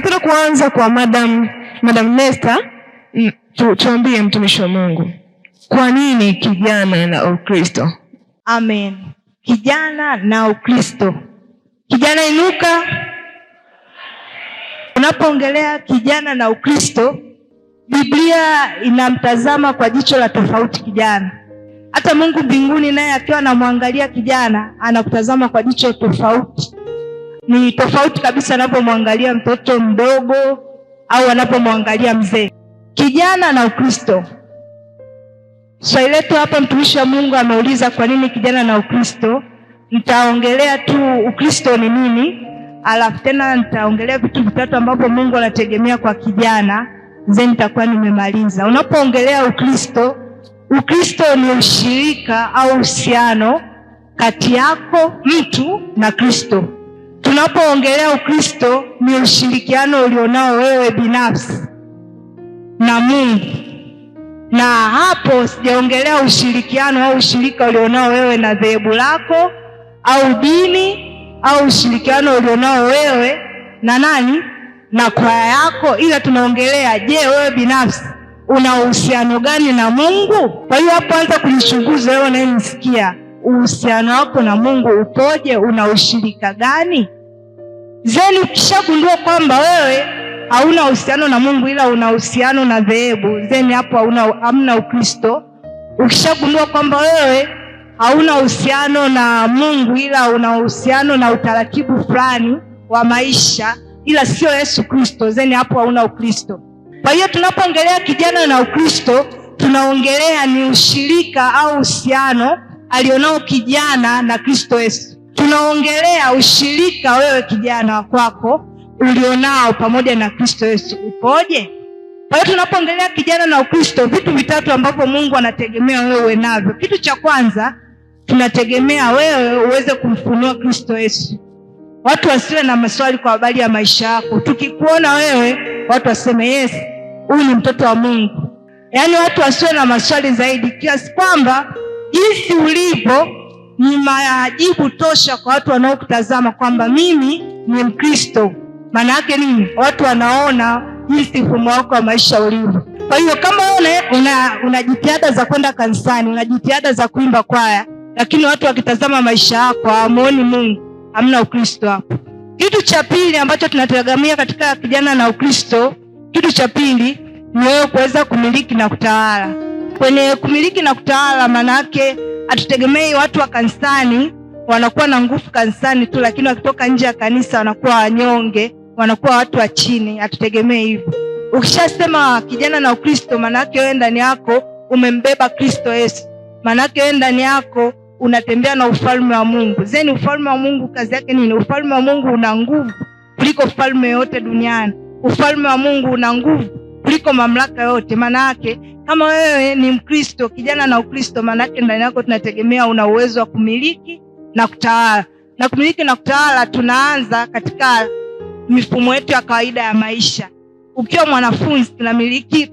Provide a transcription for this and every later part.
Ningependa kuanza kwa Madam Nesta. Tuambie mtumishi wa Mungu, kwa nini kijana na Ukristo? Amen. Kijana na Ukristo. Kijana inuka. Unapoongelea kijana na Ukristo, Biblia inamtazama kwa jicho la tofauti kijana. Hata Mungu mbinguni naye akiwa anamwangalia kijana, anakutazama kwa jicho tofauti. Ni tofauti kabisa anapomwangalia mtoto mdogo au anapomwangalia mzee. Kijana na Ukristo. Swali letu hapa mtumishi wa Mungu ameuliza kwa nini kijana na Ukristo. Nitaongelea tu Ukristo ni nini, alafu tena nitaongelea vitu vitatu ambavyo Mungu anategemea kwa kijana, then nitakuwa nimemaliza. Unapoongelea Ukristo, Ukristo ni ushirika au uhusiano kati yako mtu na Kristo. Tunapoongelea Ukristo ni ushirikiano ulionao wewe binafsi na Mungu. Na hapo sijaongelea ushirikiano au ushirika ulionao wewe na dhehebu lako au dini au ushirikiano ulionao wewe na nani? Na kwaya yako, ila tunaongelea je, wewe binafsi una uhusiano gani na Mungu? Kwa hiyo hapo anza kujichunguza wewe unayenisikia, uhusiano wako na Mungu upoje? Una ushirika gani? Zeni ukishagundua kwamba wewe hauna uhusiano na Mungu ila una uhusiano na dhehebu, zeni hapo hamna Ukristo. Ukishagundua kwamba wewe hauna uhusiano na Mungu ila una uhusiano na utaratibu fulani wa maisha ila sio Yesu Kristo, zeni hapo hauna Ukristo. Kwa hiyo tunapoongelea kijana na Ukristo, tunaongelea ni ushirika au uhusiano alionao kijana na Kristo Yesu. Tunaongelea ushirika wewe kijana kwako ulionao pamoja na Kristo Yesu upoje? Kwa hiyo tunapoongelea kijana na Ukristo, vitu vitatu ambavyo Mungu anategemea wewe navyo. Kitu cha kwanza, tunategemea wewe uweze kumfunua Kristo Yesu. Watu wasiwe na maswali kwa habari ya maisha yako. Tukikuona wewe, watu waseme yes, huyu ni mtoto wa Mungu. Yaani watu wasiwe na maswali zaidi, kiasi kwamba jinsi ulivyo ni majibu tosha kwa watu wanaokutazama kwamba mimi ni Mkristo. Maana yake nini? Watu wanaona jinsi mfumo wako wa maisha ulivyo. Kwa hiyo kama una jitihada za kwenda kanisani, una jitihada za kuimba kwaya, lakini watu wakitazama maisha yako hawamuoni Mungu, hamna Ukristo hapo. Kitu cha pili ambacho tunategemea katika kijana na Ukristo, kitu cha pili ni wewe kuweza kumiliki na kutawala. Kwenye kumiliki na kutawala, maana yake hatutegemei watu wa kanisani wanakuwa na nguvu kanisani tu, lakini wakitoka nje ya kanisa wanakuwa wanyonge, wanakuwa watu wa chini. Hatutegemei hivyo. Ukishasema kijana na Ukristo, maana yake wewe ndani yako umembeba Kristo Yesu. Maana yake wewe ndani yako unatembea na ufalme wa Mungu. Zeni ufalme wa Mungu kazi yake nini? Ufalme wa Mungu una nguvu kuliko ufalme yote duniani. Ufalme wa Mungu una nguvu kuliko mamlaka yote. Maana yake kama wewe ni Mkristo, kijana na Ukristo, maana yake ndani yako tunategemea una uwezo wa kumiliki na kutawala. Na kumiliki na kutawala tunaanza katika mifumo yetu ya kawaida ya maisha. Ukiwa mwanafunzi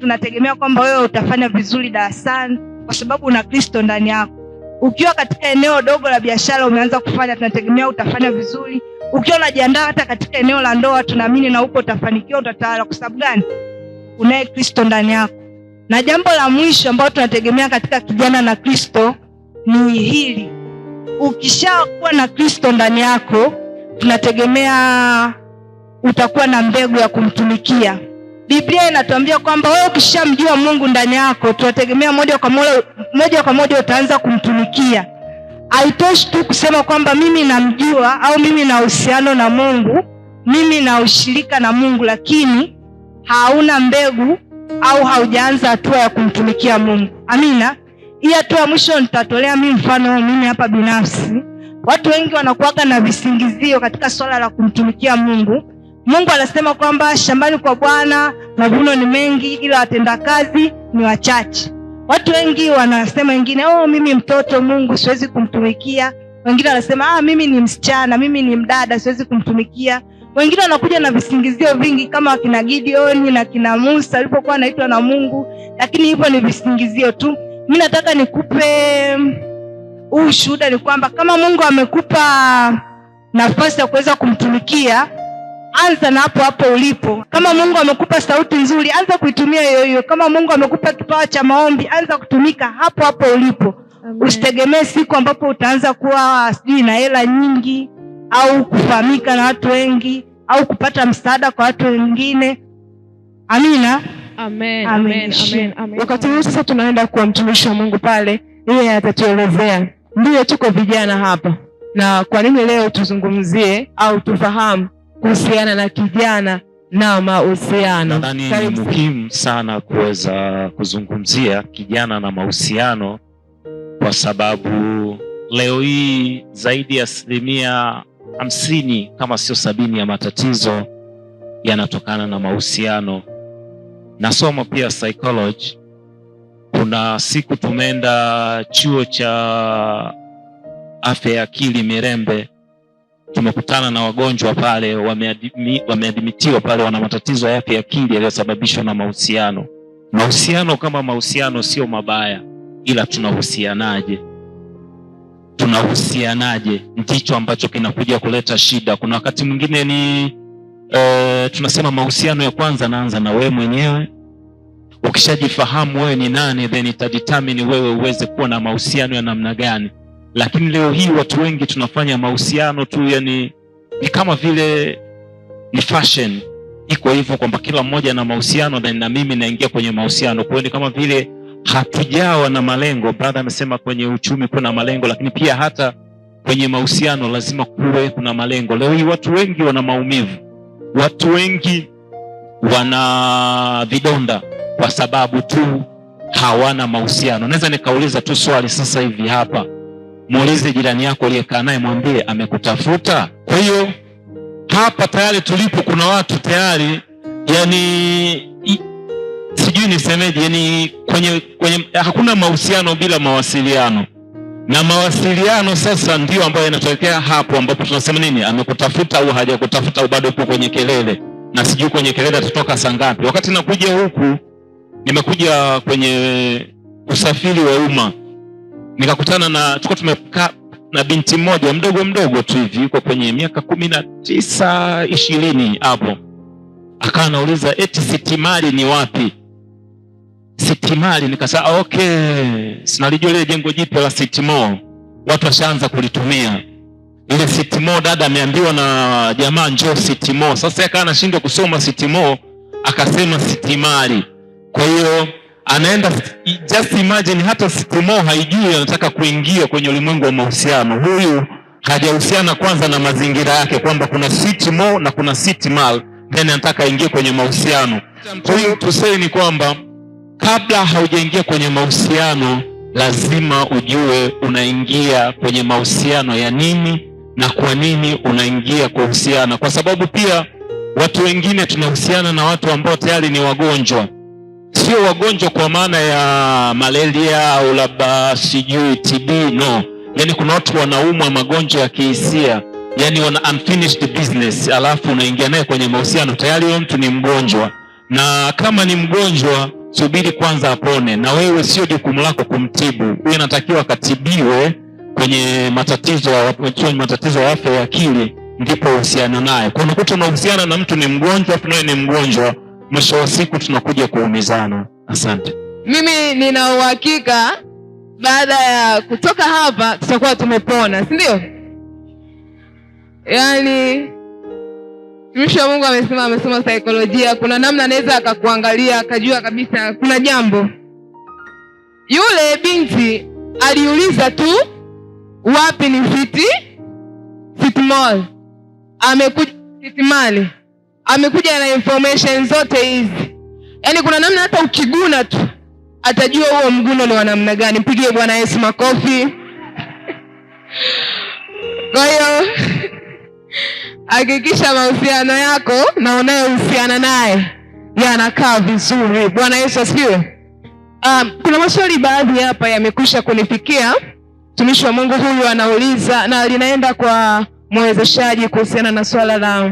tunategemea kwamba wewe utafanya vizuri darasani kwa sababu una Kristo ndani yako. Ukiwa katika eneo dogo la biashara umeanza kufanya, tunategemea utafanya vizuri. Ukiwa unajiandaa hata katika eneo la ndoa, tunaamini na huko utafanikiwa, utatawala. Kwa sababu gani? Unaye Kristo ndani yako. Na jambo la mwisho ambalo tunategemea katika kijana na Kristo ni hili. Ukishakuwa na Kristo ndani yako, tunategemea utakuwa na mbegu ya kumtumikia. Biblia inatuambia kwamba wewe ukishamjua Mungu ndani yako, tunategemea moja kwa moja utaanza kumtumikia. Haitoshi tu kusema kwamba mimi namjua au mimi na uhusiano na Mungu, mimi na ushirika na Mungu, lakini hauna mbegu au haujaanza hatua ya kumtumikia Mungu. Amina. Hii hatua mwisho nitatolea mimi mfano mimi hapa binafsi. Watu wengi wanakuwa na visingizio katika swala la kumtumikia Mungu. Mungu anasema kwamba shambani kwa Bwana mavuno ni mengi ila watendakazi ni wachache. Watu wengi wanasema, wengine mimi mtoto Mungu siwezi kumtumikia. Wengine wanasema mimi ni msichana, mimi ni mdada siwezi kumtumikia. Wengine wanakuja na visingizio vingi kama kina Gideon na kina Musa walipokuwa wanaitwa na Mungu, lakini hivyo ni visingizio tu. Mimi nataka nikupe ushuhuda ni kwamba kama Mungu amekupa nafasi ya kuweza kumtumikia, anza na hapo hapo ulipo. Kama Mungu amekupa sauti nzuri, anza kuitumia hiyo hiyo. Kama Mungu amekupa kipawa cha maombi, anza kutumika hapo hapo ulipo. Amen. Usitegemee siku ambapo utaanza kuwa sijui na hela nyingi au kufahamika na watu wengi au kupata msaada kwa watu wengine. Amina. Amen. Amen. Amen. Amen. Wakati huu sasa tunaenda kwa mtumishi wa Mungu pale, yeye atatuelezea. Ndio tuko vijana hapa. Na kwa nini leo tuzungumzie au tufahamu kuhusiana na kijana na mahusiano? Nadhani ni muhimu sana kuweza kuzungumzia kijana na mahusiano, kwa sababu leo hii zaidi ya 50% kama sio 70 ya matatizo yanatokana na mahusiano. Nasoma pia psychology. Kuna siku tumeenda chuo cha afya ya akili Mirembe, tumekutana na wagonjwa pale, wameadmitiwa pale, wana matatizo ya afya ya akili yaliyosababishwa na mahusiano. Mahusiano kama mahusiano sio mabaya, ila tunahusianaje ndicho ambacho kinakuja kuleta shida. Kuna wakati mwingine ni tunasema mahusiano ya kwanza naanza na wewe mwenyewe. Ukishajifahamu wewe ni nani, then itadetermine wewe uweze kuwa na mahusiano ya namna gani. Lakini leo hii watu wengi tunafanya mahusiano tu, yani ni kama vile ni fashion, iko hivyo kwamba kila mmoja na mahusiano na mimi naingia kwenye mahusiano. Kwa hiyo ni kama vile hatujawa na malengo. Brother amesema kwenye uchumi kuna malengo, lakini pia hata kwenye mahusiano lazima kuwe kuna malengo. Leo hii watu wengi wana maumivu, watu wengi wana vidonda kwa sababu tu hawana mahusiano. Naweza nikauliza tu swali sasa hivi hapa, muulize jirani yako aliyekaa naye, mwambie amekutafuta? Kwa hiyo hapa tayari tulipo kuna watu tayari, yani sijui nisemeje, yani kwenye hakuna mahusiano bila mawasiliano. Na mawasiliano sasa ndio ambayo yanatokea hapo ambapo tunasema nini, amekutafuta au hajakutafuta, au bado upo kwenye kelele na sijui kwenye kelele atatoka saa ngapi. Wakati nakuja huku, nimekuja kwenye usafiri wa umma, nikakutana na tulikuwa tumekaa na binti mmoja mdogo tu hivi, yuko kwenye miaka 19 20 hapo. Akawa anauliza eti Sitimali ni wapi? Sitimali. Nikasema okay, sinalijua ile jengo jipya la Sitimo, watu washaanza kulitumia ile Sitimo. Dada ameambiwa na jamaa njoo Sitimo. Sasa akawa anashindwa kusoma Sitimo, akasema Sitimali. Kwa hiyo anaenda, just imagine, hata Sitimo haijui anataka kuingia kwenye ulimwengu wa mahusiano. Huyu hajahusiana kwanza na mazingira yake kwamba kuna Sitimo na kuna Sitimal, then anataka aingie kwenye mahusiano. Kwa hiyo tuseme ni kwamba kabla haujaingia kwenye mahusiano lazima ujue unaingia kwenye mahusiano ya nini na kwa nini unaingia kuhusiana. Kwa sababu pia watu wengine tunahusiana na watu ambao tayari ni wagonjwa. Sio wagonjwa kwa maana ya malaria au labda sijui TB, no. Yani kuna watu wanaumwa magonjwa ya kihisia, yani wana unfinished business, alafu unaingia naye kwenye mahusiano, tayari huyo mtu ni mgonjwa. Na kama ni mgonjwa, subiri kwanza apone, na wewe sio jukumu lako kumtibu. Wewe unatakiwa katibiwe kwenye matatizo ya afya ya akili, ndipo uhusiana naye. Kwa unakuta unahusiana na mtu ni mgonjwa, naye ni mgonjwa, mwisho wa siku tunakuja kuumizana. Asante. Mimi nina uhakika baada ya kutoka hapa tutakuwa tumepona, si ndio? Yaani mtumishi wa Mungu amesoma saikolojia, kuna namna anaweza akakuangalia akajua kabisa kuna jambo. Yule binti aliuliza tu wapi ni City Mall. Amekuja City Mall, amekuja na information zote hizi. Yaani kuna namna hata ukiguna tu atajua huo mguno ni wa namna gani. Mpigie Bwana Yesu makofi. Kwa hiyo hakikisha mahusiano yako na unayohusiana naye yanakaa vizuri. Bwana Yesu asifiwe. Kuna maswali baadhi hapa yamekwisha kunifikia. Mtumishi wa Mungu huyu anauliza, na linaenda kwa mwezeshaji kuhusiana na swala la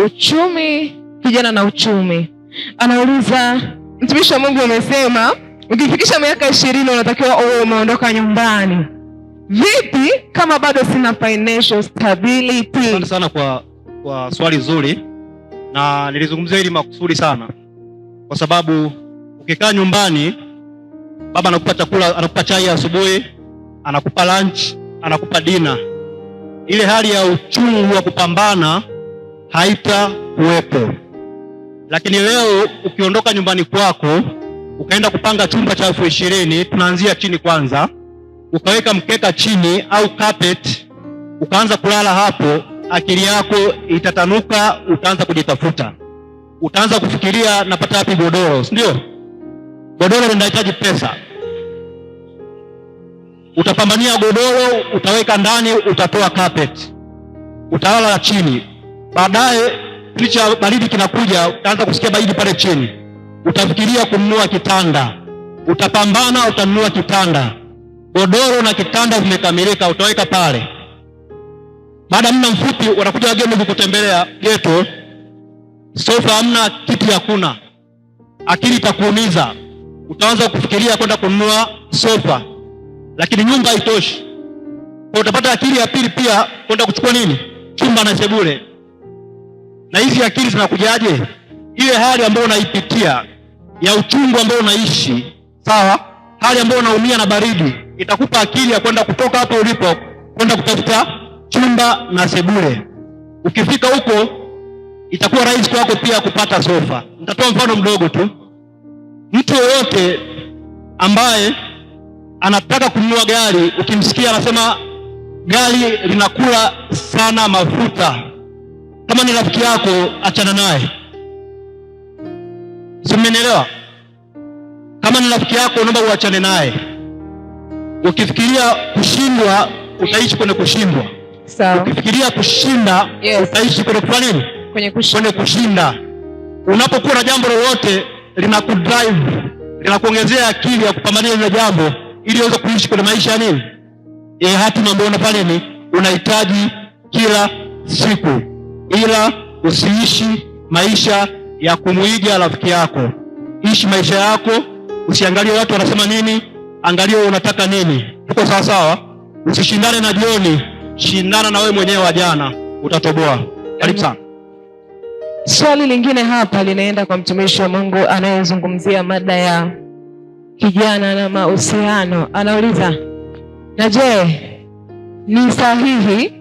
uchumi, kijana na uchumi. Anauliza, mtumishi wa Mungu umesema ukifikisha miaka 20 unatakiwa uwe umeondoka nyumbani. Vipi kama bado sina financial stability? Asante sana kwa kwa swali zuri, na nilizungumzia hili makusudi sana, kwa sababu ukikaa nyumbani, baba anakupa chakula, anakupa chai asubuhi, anakupa lunch, anakupa dinner, ile hali ya uchungu wa kupambana haitakuwepo. Lakini leo ukiondoka nyumbani kwako ukaenda kupanga chumba cha 20,000, tunaanzia chini kwanza, ukaweka mkeka chini au carpet, ukaanza kulala hapo, akili yako itatanuka, utaanza kujitafuta, utaanza kufikiria napata wapi godoro, si ndio? Godoro linahitaji pesa. Utapambania godoro, utaweka ndani, utatoa carpet, utalala chini. Baadaye picha baridi kinakuja, utaanza kusikia baridi pale chini, utafikiria kununua kitanda, utapambana, utanunua kitanda. Godoro na kitanda vimekamilika, utaweka pale. Baada ya muda mfupi wanakuja wageni kukutembelea ghetto, sofa hamna, kiti hakuna, akili itakuumiza, utaanza kufikiria kwenda kununua sofa, lakini nyumba haitoshi. Kwa utapata akili ya pili pia kwenda kuchukua nini? Chumba na sebule. Na hizi akili zinakujaje? Ile hali ambayo unaipitia ya uchungu ambao unaishi, sawa, hali ambayo unaumia na baridi, itakupa akili ya kwenda kutoka hapo ulipo kwenda kutafuta chumba na sebule. Ukifika huko itakuwa rahisi kwako pia kupata sofa. Nitatoa mfano mdogo tu. Mtu yoyote ambaye anataka kununua gari, ukimsikia anasema gari linakula sana mafuta, kama ni rafiki yako achana naye. Si mmenielewa? Kama ni rafiki yako naomba uachane naye. Ukifikiria kushindwa utaishi kwenye kushindwa. Sawa. Ukifikiria kushinda, yes, utaishi kwenye kufanya nini? Kwenye kushinda. Unapokuwa na jambo lolote linakudrive, linakuongezea akili ya kupambania ile jambo ili uweze kuishi kwenye maisha ya nini? Hatima ambayo unafanya ni unahitaji kila siku. Ila usiishi maisha ya kumuiga rafiki yako. Ishi maisha yako, usiangalie watu wanasema nini, angalia unataka nini. Tuko sawa sawa? Usishindane na jioni, shindana na wewe mwenyewe wa jana, utatoboa. Karibu sana. Swali lingine hapa linaenda kwa mtumishi wa Mungu anayezungumzia mada ya kijana na mahusiano. Anauliza, na je, ni sahihi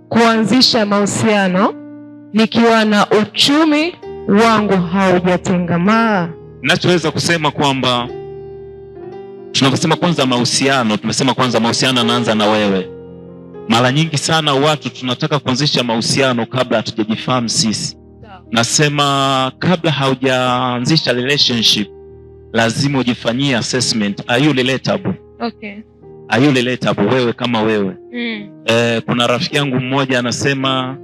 kuanzisha mahusiano nikiwa na uchumi wangu haujatengamaa? Ninachoweza kusema kwamba tunaposema kwanza mahusiano, tumesema kwanza mahusiano yanaanza na wewe. Mara nyingi sana watu tunataka kuanzisha mahusiano kabla hatujajifahamu sisi. Nasema kabla haujaanzisha relationship lazima ujifanyie assessment. Are you relatable? Okay. Are you relatable wewe kama wewe? Kuna rafiki yangu mmoja anasema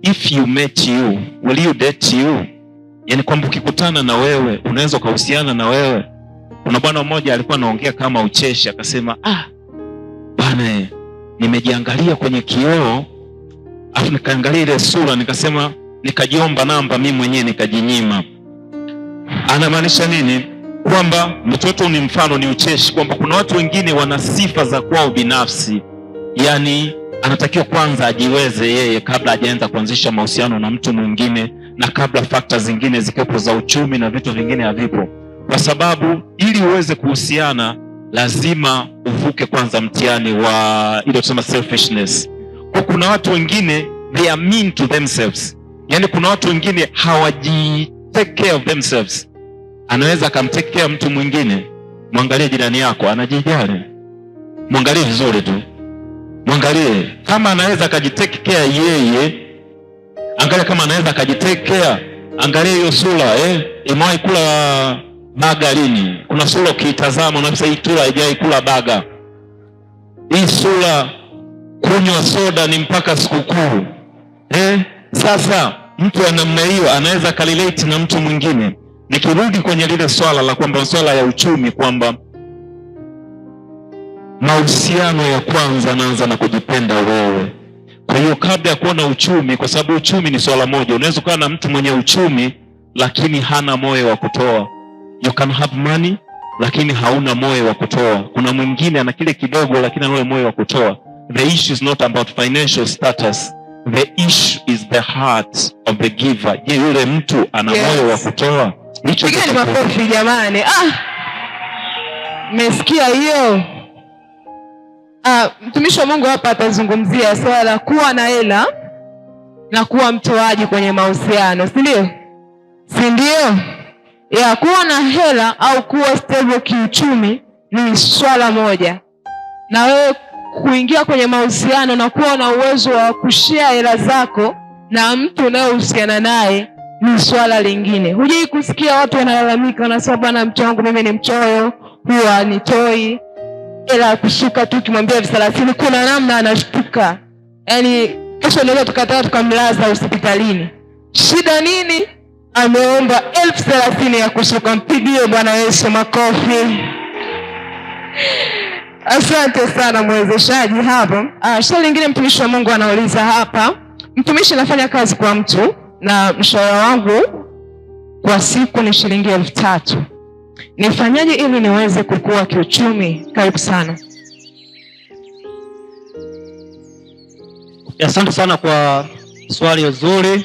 if you met you, will you date you? Yaani kwamba ukikutana na wewe unaweza kuhusiana na wewe. Kuna bwana mmoja alikuwa anaongea kama ucheshi, akasema bana, nimejiangalia kwenye kioo afu nikaangalia ile sura nikasema, nikajiomba namba mimi mwenyewe nikajinyima. Anamaanisha nini? Kwamba mtoto ni mfano, ni ucheshi, kwamba kuna watu wengine wana sifa za kwao binafsi. Yaani anatakiwa kwanza ajiweze yeye kabla hajaanza kuanzisha mahusiano na mtu mwingine, na kabla factors zingine zikiwepo za uchumi na vitu vingine havipo. Kwa sababu ili uweze kuhusiana lazima uvuke kwanza mtihani wa ile tunasema selfishness. Kwa kuna watu wengine they are mean to themselves. Yaani kuna watu wengine hawaji take care of themselves. Anaweza akamtake care mtu mwingine. Mwangalie jirani yako, anajijali. Mwangalie vizuri tu. Mwangalie kama anaweza akajitake care yeye. Angalia kama anaweza akajitake care. Angalia hiyo sura, imewahi kula baga lini? Kuna sura ukitazama unasema hii sura haijawahi kula baga. Hii sura kunywa soda ni mpaka sikukuu. Sasa mtu wa namna hiyo anaweza kalilate na mtu mwingine. Nikirudi kwenye lile swala la kwamba swala ya uchumi, kwamba mahusiano ya kwanza anaanza na kujipenda wewe. Kwa hiyo kabla ya kuona uchumi, kwa sababu uchumi ni swala moja, unaweza kuwa na mtu mwenye uchumi lakini hana moyo wa kutoa. You can have money lakini hauna moyo wa kutoa. Kuna mwingine ana kile kidogo lakini ana moyo wa kutoa. The issue is not about financial status. The issue is the heart of the giver. Je, yule mtu ana moyo wa kutoa? Hicho ni makofi jamani. Mmesikia hiyo? Mtumishi wa Mungu hapa atazungumzia swala la kuwa na hela na kuwa mtoaji kwenye mahusiano, si ndio? Si ndio? Ya kuwa na hela au kuwa stable kiuchumi ni swala moja, na wewe kuingia kwenye mahusiano na kuwa na uwezo wa kushare hela zako na mtu unayehusiana naye ni swala lingine. Hujai kusikia watu wanalalamika, wanasema bwana, mtu wangu mimi ni mchoyo, huwa nitoi hela kusuka tu, kimwambia 30 kuna namna anashtuka. Yaani kesho leo tukamlaza hospitalini. Shida nini? Ameomba 30,000 ya kusuka. Mpigie Bwana Yesu makofi. Asante sana mwezeshaji hapo. Swali lingine mtumishi wa Mungu anauliza hapa. Mtumishi, nafanya kazi kwa mtu na mshahara wangu kwa siku ni shilingi 3,000. Nifanyaje ili niweze kukua kiuchumi? Karibu sana. Asante sana kwa swali zuri.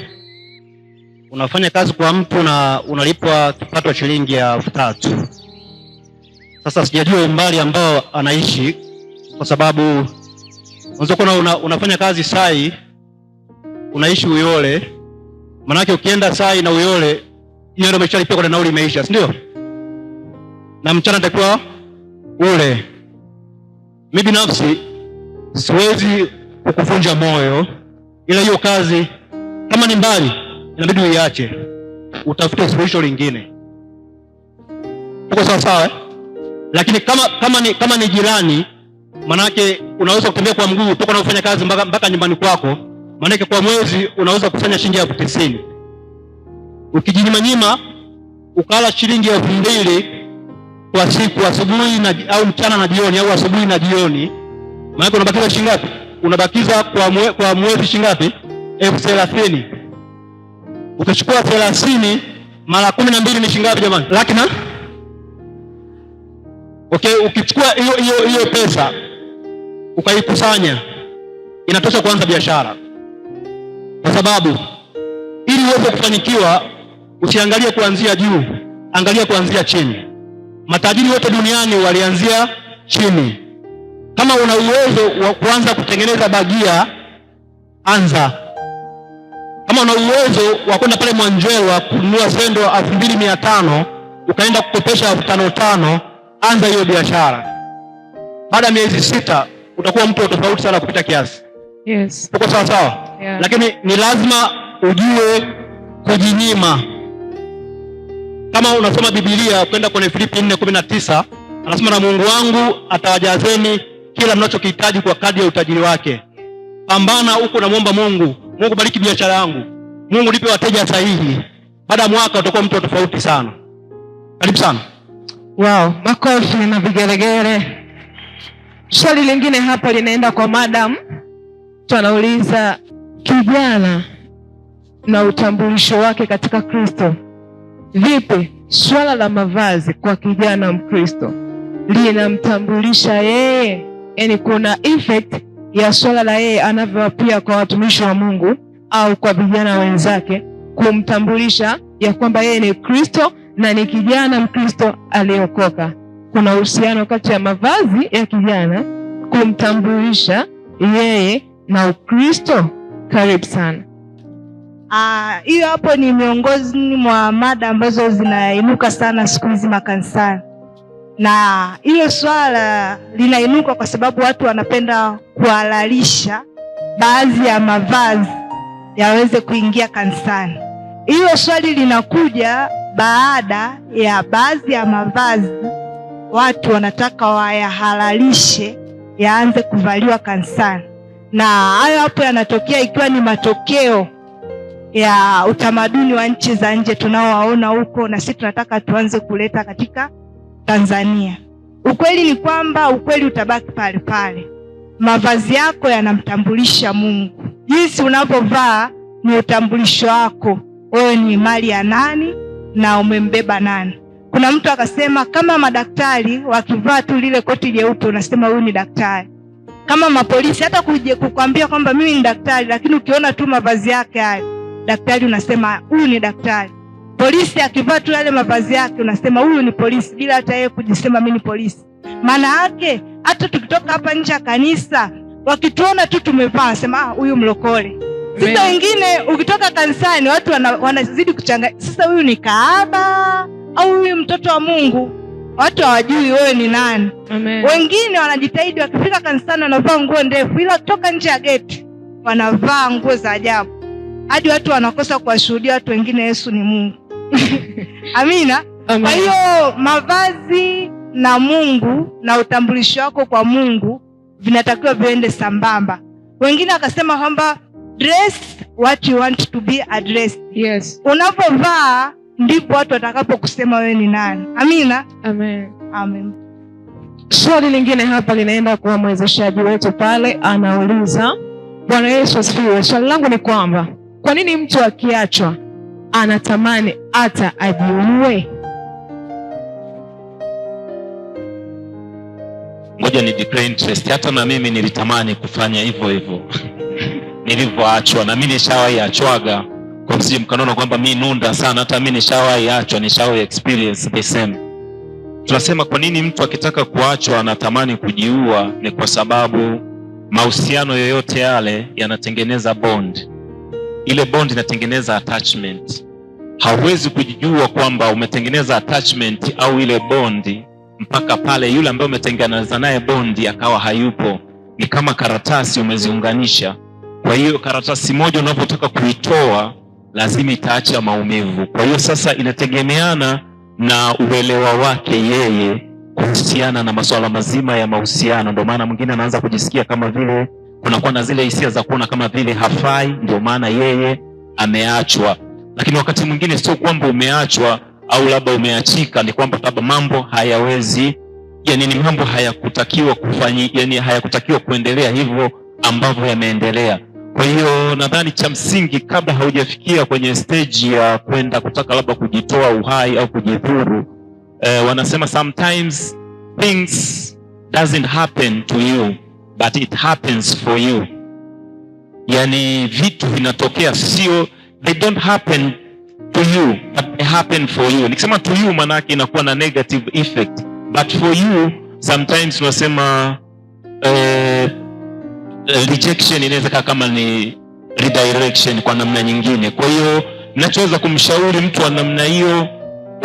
Unafanya kazi kwa mtu na unalipwa kipato shilingi 3,000. Sasa sijajua umbali ambao anaishi, kwa sababu unaweza kuwa unafanya kazi Sai, unaishi Uyole. Maana ukienda Sai na Uyole, hiyo ndio umeshalipia kwa nauli imeisha, si ndio? Na mchana takuwa ule. Mimi binafsi siwezi kukuvunja moyo, ila hiyo kazi kama ni mbali inabidi uiache, utafute suluhisho lingine. Uko sawa sawa? Lakini kama ni jirani, manake unaweza kutembea kwa mguu toka unafanya kazi mpaka nyumbani kwako, manake kwa mwezi unaweza kusanya shilingi 90,000. Ukijinyima ukala shilingi 2,000 kwa siku, asubuhi au mchana na jioni, au asubuhi na jioni, manake unabakiza shilingi ngapi? Unabakiza kwa mwezi shilingi ngapi? 30,000. Ukichukua 30 mara 12 ni shilingi ngapi jamani? Laki na? Okay, ukichukua hiyo pesa ukaikusanya, inatosha kuanza biashara. Kwa sababu ili uweze kufanikiwa, usiangalie kuanzia juu, angalia kuanzia chini. Matajiri wote duniani walianzia chini. Kama una uwezo wa kuanza kutengeneza bagia, anza. Kama una uwezo wa kwenda pale Mwanjewa kununua sendo 2,500 ukaenda kukopesha 5,500, anza hiyo biashara. Baada ya miezi 6 utakuwa mtu tofauti sana kupita kiasi. Yes. Uko sawa sawa? Yeah. Lakini ni lazima ujue kujinyima. Kama unasoma Biblia, kwenda kwenye Filipi 4:19, anasema na Mungu wangu atawajazeni kila mnachokihitaji kwa kadri ya utajiri wake. Pambana huko na muomba Mungu, Mungu bariki biashara yangu, Mungu nipe wateja sahihi. Baada ya mwaka utakuwa mtu tofauti sana. Karibu sana. Wow, makofi na vigelegele. Swali lingine hapa linaenda kwa madam. Tunauliza, kijana na utambulisho wake katika Kristo. Vipi swala la mavazi kwa kijana Mkristo linamtambulisha yeye? Yaani kuna effect ya swala la yeye anavyowapia kwa watumishi wa Mungu au kwa vijana wenzake kumtambulisha ya kwamba yeye ni Kristo na ni kijana Mkristo aliyeokoka. Kuna uhusiano kati ya mavazi ya kijana kumtambulisha yeye na Ukristo? Karibu sana. Hiyo hapo ni miongoni mwa mada ambazo zinainuka sana siku hizi makanisani. Na hilo swala linainuka kwa sababu watu wanapenda kuhalalisha baadhi ya mavazi yaweze kuingia kanisani. Hilo swali linakuja baada ya baadhi ya mavazi watu wanataka wayahalalishe yaanze kuvaliwa kanisani. Na hayo hapo yanatokea ikiwa ni matokeo ya utamaduni wa nchi za nje tunaowaona huko, na sisi tunataka tuanze kuleta katika Tanzania. Ukweli ni kwamba ukweli utabaki pale pale. Mavazi yako yanamtambulisha Mungu. Jinsi unapovaa ni utambulisho wako. Wewe ni mali ya nani na umembeba nani? Kuna mtu akasema kama madaktari wakivaa tu lile koti jeupe unasema huyu ni daktari. kama mapolisi, hata kuje kukwambia kwamba mimi ni daktari, lakini ukiona tu mavazi yake haya daktari unasema huyu ni daktari. Polisi akivaa tu yale mavazi yake unasema huyu ni polisi, bila hata yeye kujisema mimi ni polisi. Maana yake hata tukitoka hapa nje ya kanisa wakituona tu tumevaa wanasema huyu mlokole. Sasa wengine ukitoka kanisani watu wanazidi kuchanganya, sasa huyu ni kahaba au huyu mtoto wa Mungu? Watu hawajui wewe ni nani. Amen. Wengine wanajitahidi wakifika kanisani wanavaa nguo ndefu, ila kutoka nje ya geti wanavaa nguo za ajabu, hadi watu wanakosa kuwashuhudia watu wengine Yesu ni Mungu. Amina. Amen. Kwa hiyo mavazi na Mungu na utambulisho wako kwa Mungu vinatakiwa viende sambamba. Wengine akasema kwamba dress what you want to be addressed. Yes. Unapovaa ndipo watu watakapokusema wewe ni nani. Amina. Amen. Amen. Swali lingine hapa linaenda kwa mwezeshaji wetu pale, anauliza, Bwana Yesu asifiwe. Swali langu ni kwamba kwa nini mtu akiachwa anatamani hata ajiue? Ngoja ni declare interest. Hata na mimi nilitamani kufanya hivyo hivyo nilivyoachwa, na mimi nishawahi achwaga. Kwa msije mkanona kwamba mimi nunda sana, hata mimi nishawahi achwa, nishawahi experience the same. Tunasema kwa nini mtu akitaka kuachwa anatamani kujiua? Ni kwa sababu mahusiano yoyote yale yanatengeneza bond. Ile bond inatengeneza attachment. Hauwezi kujijua kwamba umetengeneza attachment au ile bond mpaka pale yule ambaye umetengeneza naye bond akawa hayupo. Ni kama karatasi umeziunganisha. Kwa hiyo karatasi moja unapotaka kuitoa lazima itaacha maumivu. Kwa hiyo sasa inategemeana na uelewa wake yeye kuhusiana na masuala mazima ya mahusiano. Ndio maana mwingine anaanza kujisikia kama vile kunakuwa na zile hisia za kuona kama vile hafai, ndio maana yeye ameachwa. Lakini wakati mwingine sio kwamba umeachwa au labda umeachika, ni kwamba labda mambo hayawezi, yani ni mambo hayakutakiwa kufanya, yani hayakutakiwa kuendelea hivyo ambavyo yameendelea. Kwa hiyo nadhani cha msingi kabla haujafikia kwenye stage ya kwenda kutaka labda kujitoa uhai au kujidhuru, wanasema sometimes things doesn't happen to you but it happens for you. Yani vitu vinatokea, sio they don't happen to you but they happen for you. Nikisema to you maana yake inakuwa na negative effect, but for you sometimes tunasema rejection inaweza kama ni redirection kwa namna nyingine. Kwa hiyo ninachoweza kumshauri mtu wa namna hiyo,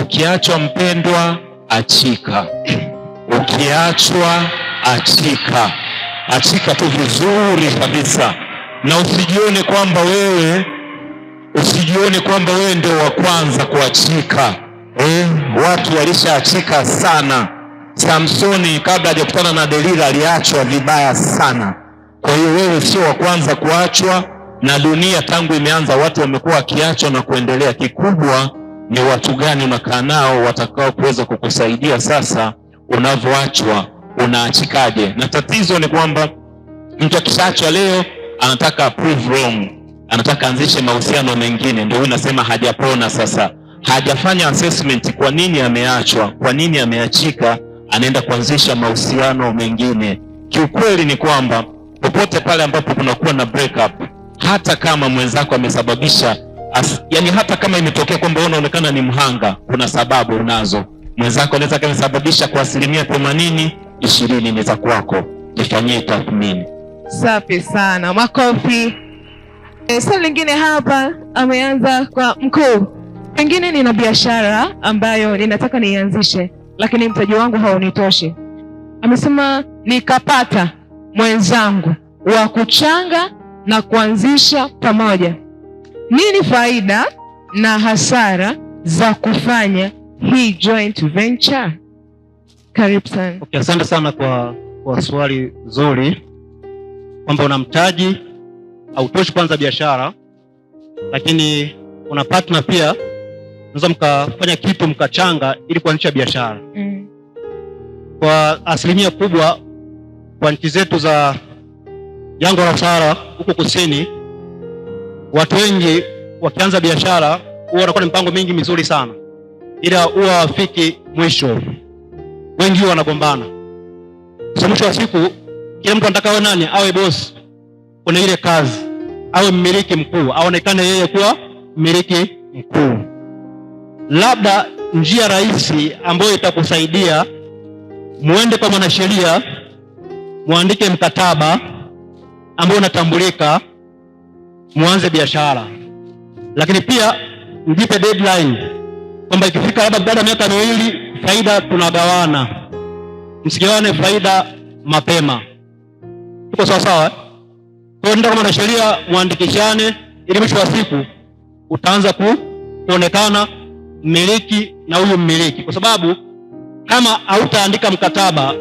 ukiachwa mpendwa, achika. Ukiachwa achika. Achika tu vizuri kabisa, na usijione kwamba wewe ndio wa kwanza kuachika. Watu walishaachika sana. Samsoni kabla hajakutana na Delila aliachwa vibaya sana. Kwa hiyo wewe sio wa kwanza kuachwa, na dunia tangu imeanza watu wamekuwa wakiachwa na kuendelea. Kikubwa ni watu gani unakaa nao watakao kuweza kukusaidia sasa unavyoachwa, unaachikaje. Na tatizo ni kwamba mtu akishaachwa leo anataka prove wrong, anataka anzishe mahusiano mengine. Ndio unasema hajapona sasa. Hajafanya assessment kwa nini ameachwa, kwa nini ameachika, anaenda kuanzisha mahusiano mengine. Kiukweli ni kwamba popote pale ambapo kunakuwa na break up, hata kama mwenzako amesababisha, yani hata kama imetokea kwamba unaonekana ni mhanga, kuna sababu unazo. Mwenzako anaweza kusababisha kwa 80%, 20% ni za kwako. Jifanyie tathmini. Safi sana, makofi. Swali lingine hapa ameanza kwa mkuu. Pengine nina biashara ambayo ninataka nianzishe, lakini mtaji wangu haunitoshi. Amesema nikapata mwenzangu wa kuchanga na kuanzisha pamoja. Nini faida na hasara za kufanya hii joint venture? Karibu sana. Okay, asante sana kwa swali zuri, kwamba una mtaji hautoshi kwanza biashara, lakini una partner pia, unaweza mkafanya kitu mkachanga ili kuanzisha biashara. Kwa asilimia kubwa kwa nchi zetu za jangwa la Sahara huko kusini, watu wengi wakianza biashara huwa wanakuwa na mipango mingi mizuri sana, ila huwa hawafiki mwisho. Wengi wanagombana. Mwisho wa siku Kila mtu anataka awe nani? Awe boss kwenye ile kazi, awe mmiliki mkuu, aonekane yeye kuwa mmiliki mkuu. Labda njia rahisi ambayo itakusaidia, muende kwa mwanasheria, muandike mkataba ambao unatambulika, muanze biashara. Lakini pia mjipe deadline kwamba ikifika labda baada ya miaka 2 faida tunagawana. Msigawane faida mapema. Tuko sawa sawa? Kwa hiyo ndio kama mwanasheria muandikishane, ili mwisho wa siku utaanza kuonekana mmiliki na huyu mmiliki. Kwa sababu kama hautaandika mkataba,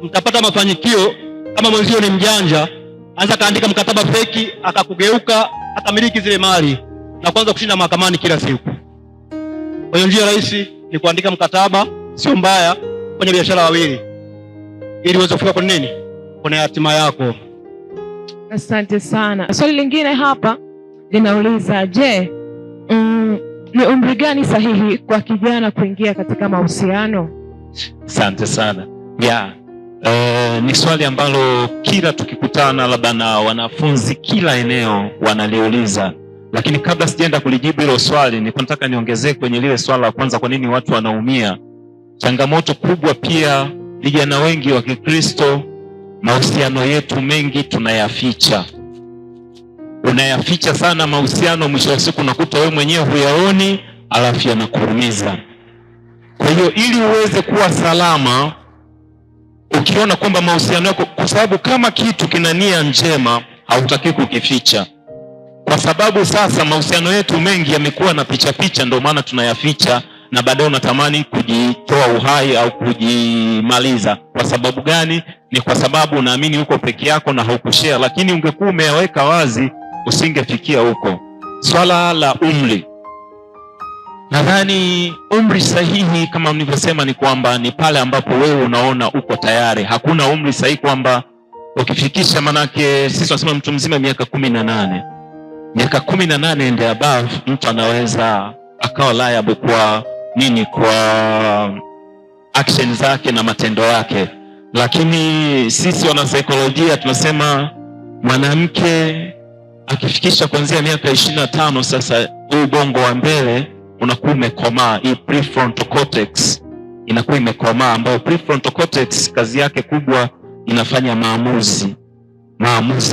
mtapata mafanikio. Kama mwenzio ni mjanja, anza kaandika mkataba feki, akakugeuka, akamiliki zile mali na kuanza kushinda mahakamani kila siku. Kwa hiyo njia rahisi ni kuandika mkataba, sio mbaya, kwenye biashara wawili, ili uweze kufika kwa nini? Kwenye hatima yako. Asante sana. Swali lingine hapa linauliza, je, ni umri gani sahihi kwa kijana kuingia katika mahusiano? Asante sana. Ni swali ambalo kila tukikutana labda na wanafunzi kila eneo wanaliuliza. Lakini kabla sijaenda kulijibu hilo swali, nataka niongezee kwenye lile swala la kwanza, kwa nini watu wanaumia. Changamoto kubwa pia, vijana wengi wa Kikristo, mahusiano yetu mengi tunayaficha. Unayaficha sana mahusiano, mwisho wa siku unakuta wewe mwenyewe huyaoni, alafu yanakuumiza. Kwa hiyo ili uweze kuwa salama, ukiona kwamba mahusiano yako, kwa sababu kama kitu kina nia njema, hautaki kukificha. Kwa sababu sasa mahusiano yetu mengi yamekuwa na picha, ndio maana tunayaficha, na baadaye unatamani kujitoa uhai au kujimaliza. Kwa sababu gani? Ni kwa sababu unaamini uko peke yako na haukushare, lakini ungekuwa umeyaweka wazi usingefikia huko. Swala la umri, nadhani umri sahihi kama nilivyosema ni kwamba ni pale ambapo wewe unaona uko tayari. Hakuna umri sahihi kwamba ukifikisha, manake sisi tunasema mtu mzima miaka 18. Miaka 18 and above mtu anaweza akawa liable kwa nini? Kwa action zake na matendo yake. Lakini sisi wana saikolojia tunasema mwanamke akifikisha kuanzia miaka 25, sasa ubongo wa mbele unakuwa umekomaa. Hii prefrontal cortex inakuwa imekomaa, ambayo prefrontal cortex kazi yake kubwa inafanya maamuzi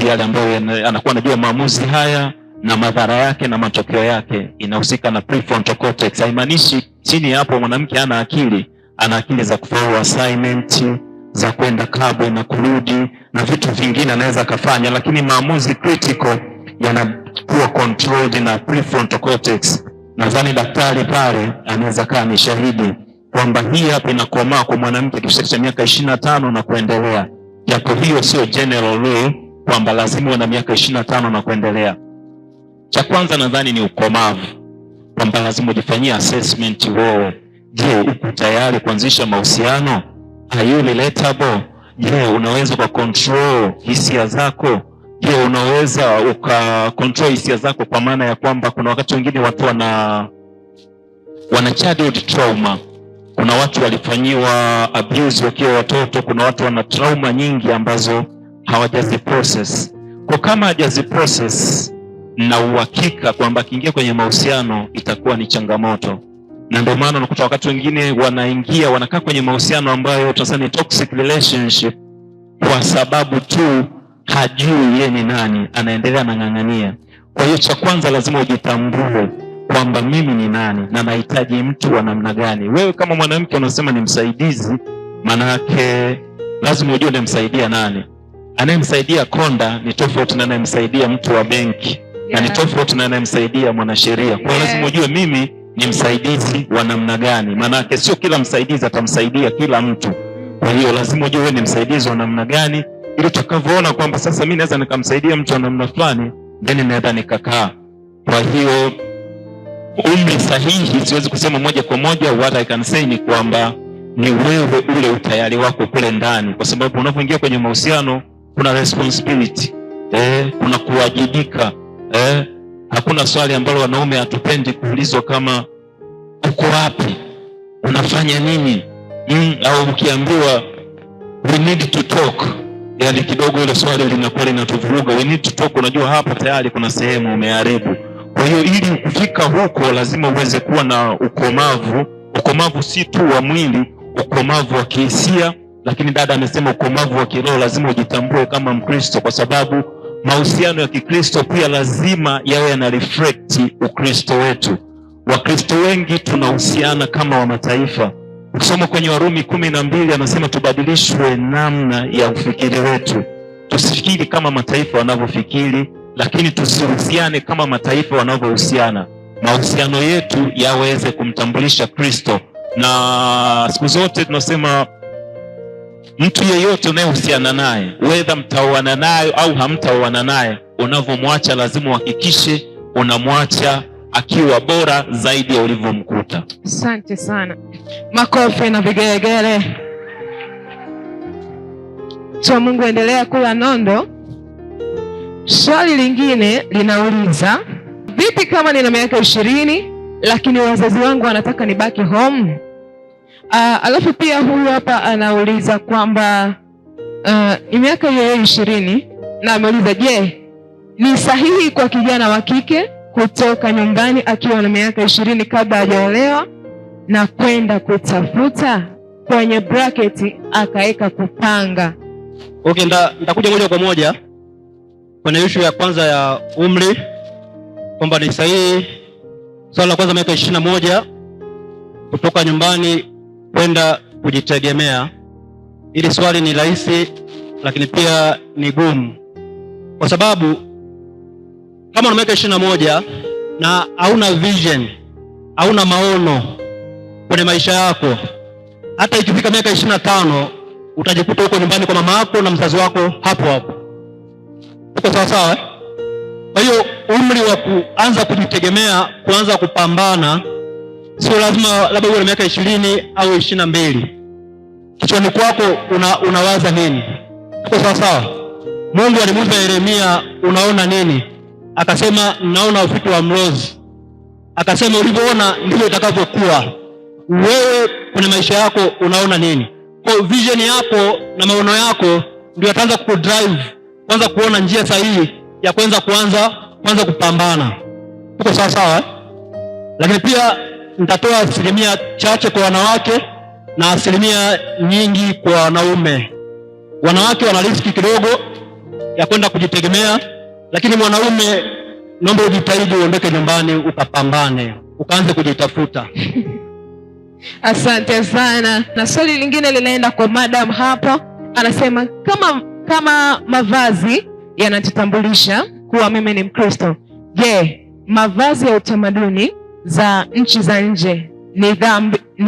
yale ambayo anakuwa anajua maamuzi haya na madhara yake na matokeo yake, inahusika na prefrontal cortex. Haimaanishi chini hapo mwanamke ana akili za kufollow assignment, za kwenda kabwe na kurudi na vitu vingine anaweza kufanya, lakini maamuzi critical yanakuwa controlled na prefrontal cortex. Nadhani daktari pale anaweza kaa ni shahidi kwamba hii hapa inakomaa kwa mwanamke kisha miaka 25 na kuendelea. Japo hiyo sio general rule kwamba lazima uwe na miaka 25 na kuendelea. Cha kwanza nadhani ni ukomavu, kwamba lazima ujifanyie assessment wewe. Je, uko tayari kuanzisha mahusiano? Are you relatable? Je, unaweza kwa control hisia zako? Je, unaweza control hisia zako, kwa maana ya kwamba kuna wakati wengine watu wana childhood trauma. Kuna watu walifanyiwa abuse wakiwa watoto, kuna watu wana trauma nyingi ambazo hawajaziprocess. Kwa kama hajaziprocess, na uhakika kwamba akiingia kwenye mahusiano itakuwa ni changamoto. Na ndio maana unakuta wakati wengine wanakaa kwenye mahusiano ambayo tunasema ni toxic relationship, kwa sababu tu hajui yeye ni nani, anaendelea na ng'ang'ania. Kwa hiyo cha kwanza lazima ujitambue kwamba mimi ni nani na nahitaji mtu wa namna gani. Wewe kama mwanamke unasema ni msaidizi, maana yake lazima ujue unamsaidia nani. Anayemsaidia konda ni tofauti na anayemsaidia mtu wa benki, na ni tofauti na anayemsaidia mwanasheria. Kwa hiyo lazima ujue mimi ni msaidizi wa namna gani, maana yake sio kila msaidizi atamsaidia kila mtu. Kwa hiyo lazima ujue wewe ni msaidizi wa namna gani, ili utakavyoona kwamba sasa mimi naweza nikamsaidia mtu wa namna fulani, then naweza nikakaa. Kwa hiyo umri sahihi siwezi kusema moja kwa moja. What I can say ni kwamba ni wewe ule utayari wako kule ndani, kwa sababu unapoingia kwenye mahusiano kuna responsibility, kuna kuwajibika. Hakuna swali ambalo wanaume hatupendi kuulizwa kama uko wapi, unafanya nini, au ukiambiwa we need to talk, Yaani kidogo ile swali linakuwa linatuvuruga. We need to talk. Unajua hapa tayari kuna sehemu umeharibu. Kwa hiyo ili kufika huko lazima uweze kuwa na ukomavu. Ukomavu si tu wa mwili, ukomavu wa kihisia, lakini dada amesema ukomavu wa kiroho. Lazima ujitambue kama Mkristo, kwa sababu mahusiano ya Kikristo pia lazima yawe yana reflect Ukristo wetu. Wakristo wengi tunahusiana kama wa mataifa. Ukisoma kwenye Warumi 12 anasema tubadilishwe namna ya ufikiri wetu. Tusifikiri kama mataifa wanavyofikiri, lakini tusihusiane kama mataifa wanavyohusiana. Mahusiano yetu yaweze kumtambulisha Kristo. Na siku zote tunasema mtu yeyote unayehusiana naye, whether mtaoana naye au hamtaoana naye, unavyomwacha lazima uhakikishe unamwacha akiwa bora zaidi ya ulivyomkuta. Asante sana. Makofi na vigelegele. So Mungu endelea kula nondo. Swali lingine linauliza, vipi kama nina miaka 20 lakini wazazi wangu wanataka nibaki home? Alafu pia huyu hapa anauliza kwamba ni miaka hiyo 20 na ameuliza, je, ni sahihi kwa kijana wa kike kutoka nyumbani akiwa na miaka 20 kabla hajaolewa na kwenda kutafuta? Kwenye bracket akaeka kupanga. Okay, nitakuja moja kwa moja kwenye issue ya kwanza ya umri, kwamba ni sahihi. Swala la kwanza, miaka 21 kutoka nyumbani kwenda kujitegemea. Ili swali ni rahisi lakini pia ni gumu, kwa sababu kama una miaka 21 na hauna vision, hauna maono kwenye maisha yako, hata ikifika miaka 25 utajikuta huko nyumbani kwa mama yako na mzazi wako hapo hapo. Uko sawa sawa? Kwa hiyo umri wa kuanza kujitegemea, kuanza kupambana, sio lazima labda uwe na miaka 20 au 22. Kichwani kwako unawaza nini? Uko sawa sawa? Mungu alimuuliza Yeremia, unaona nini? Akasema, naona ufito wa mlozi. Akasema, ulivyoona ndivyo itakavyokuwa. Wewe kwenye maisha yako unaona nini? Kwa vision yako na maono yako ndio yataanza kukudrive, kwanza kuona njia sahihi ya kuanza kupambana. Uko sawa sawa? Lakini pia nitatoa asilimia chache kwa wanawake na asilimia nyingi kwa wanaume. Wanawake wana riski kidogo ya kwenda kujitegemea, lakini mwanaume naomba ujitahidi uondoke nyumbani ukapambane, ukaanze kujitafuta. Asante sana. Na swali lingine linaenda kwa madam hapo. Anasema kama mavazi yanatutambulisha kuwa mimi ni Mkristo, je, mavazi ya utamaduni za nchi za nje ni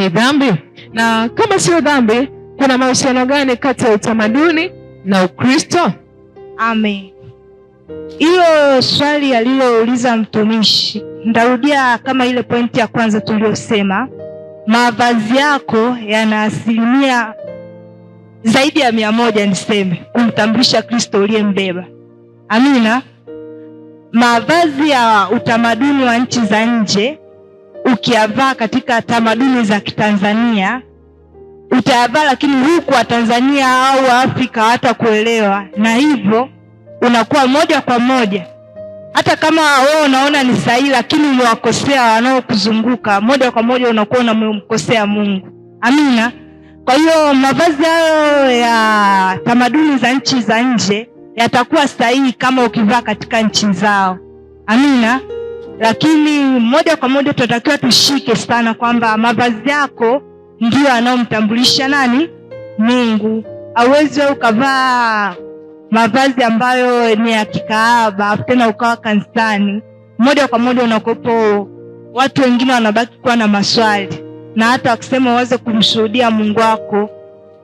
dhambi? Na kama sio dhambi, kuna mahusiano gani kati ya utamaduni na Ukristo? Amen. Hilo swali alilouliza mtumishi, ndarudia kama ile pointi ya kwanza tuliyosema, mavazi yako yana asilimia zaidi ya 100 niseme kumtambulisha Kristo uliyembeba. Amina. Mavazi ya utamaduni wa nchi za nje ukiyavaa katika tamaduni za Kitanzania utayavaa, lakini huku wa Tanzania au Afrika hata kuelewa, na hivyo unakuwa moja kwa moja, hata kama wewe unaona ni sahihi lakini umewakosea wanaokuzunguka, moja kwa moja unakuwa unamkosea Mungu. Amina. Kwa hiyo mavazi hayo ya tamaduni za nchi za nje yatakuwa sahihi kama ukivaa katika nchi zao. Amina. Lakini moja kwa moja tunatakiwa tushike sana kwamba mavazi yako ndio anaomtambulisha nani? Mungu. Hauwezi ukavaa mavazi ambayo ni ya kikaaba tena ukawa kanisani, moja kwa moja unakopo watu wengine wanabaki kuwa na maswali, na hata wakisema uweze kumshuhudia Mungu wako,